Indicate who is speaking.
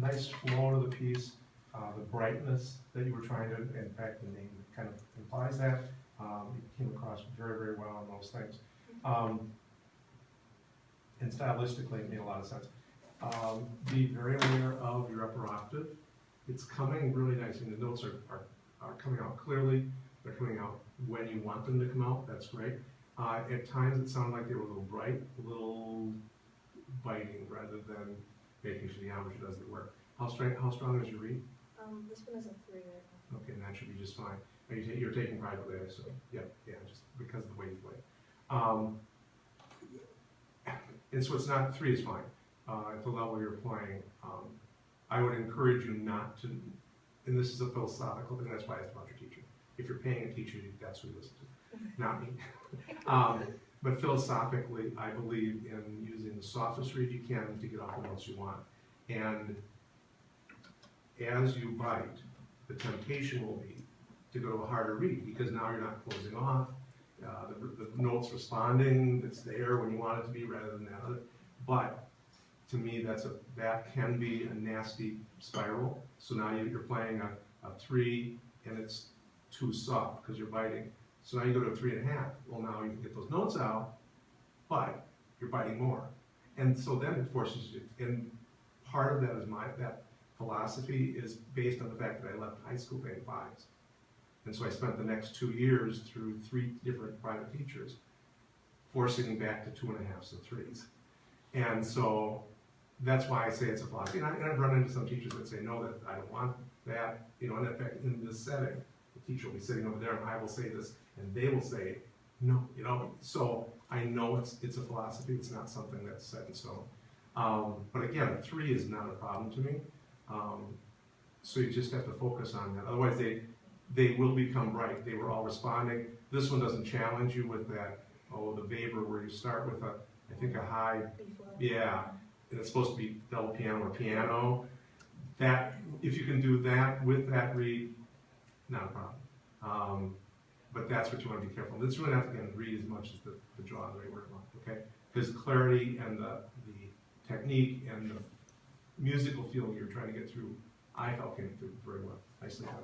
Speaker 1: nice flow to the piece, the brightness that you were trying to, in fact, the name kind of implies that. It came across very, very well on those things. And stylistically, it made a lot of sense. Be very aware of your upper octave. It's coming really nice, and the notes are coming out clearly. They're coming out when you want them to come out. That's great. At times, it sounded like they were a little bright, a little biting, rather than making sure the embouchure does the work. How strong is your reed?
Speaker 2: This one is a 3 right now.
Speaker 1: Okay, and that should be just fine. You're taking privately, I assume. Yeah, just because of the way you play. And so it's not 3 is fine. At the level you're playing, I would encourage you not to, and this is a philosophical thing, that's why I asked about your teacher. If you're paying a teacher, that's who you listen to, not me. But philosophically, I believe in using the softest reed you can to get off the notes you want. And as you bite, the temptation will be to go to a harder reed, because now you're not closing off. The note's responding, it's there when you want it to be rather than that other. But to me, that can be a nasty spiral. So now you're playing a 3 and it's too soft because you're biting. So now you go to a 3.5. Well, now you can get those notes out, but you're biting more. And so then it forces you, and part of that is that philosophy is based on the fact that I left high school paying 5s. And so I spent the next 2 years through 3 different private teachers, forcing me back to 2.5s and 3s. And so that's why I say it's a philosophy. And I've run into some teachers that say, no, that I don't want that. You know, and in fact, in this setting, the teacher will be sitting over there and I will say this, and they will say, no, you know. So I know it's a philosophy. It's not something that's set in stone. But again, 3 is not a problem to me. So you just have to focus on that. Otherwise, they will become bright. They were all responding. This one doesn't challenge you with that, the Weber, where you start with I think a high, yeah, and it's supposed to be double piano or piano. That, if you can do that with that reed, not a problem. But that's what you want to be careful. This really not, again, read as much as the draw that I work on, okay? Because clarity and the technique and the musical feeling you're trying to get through, I felt came through very well. Nicely done.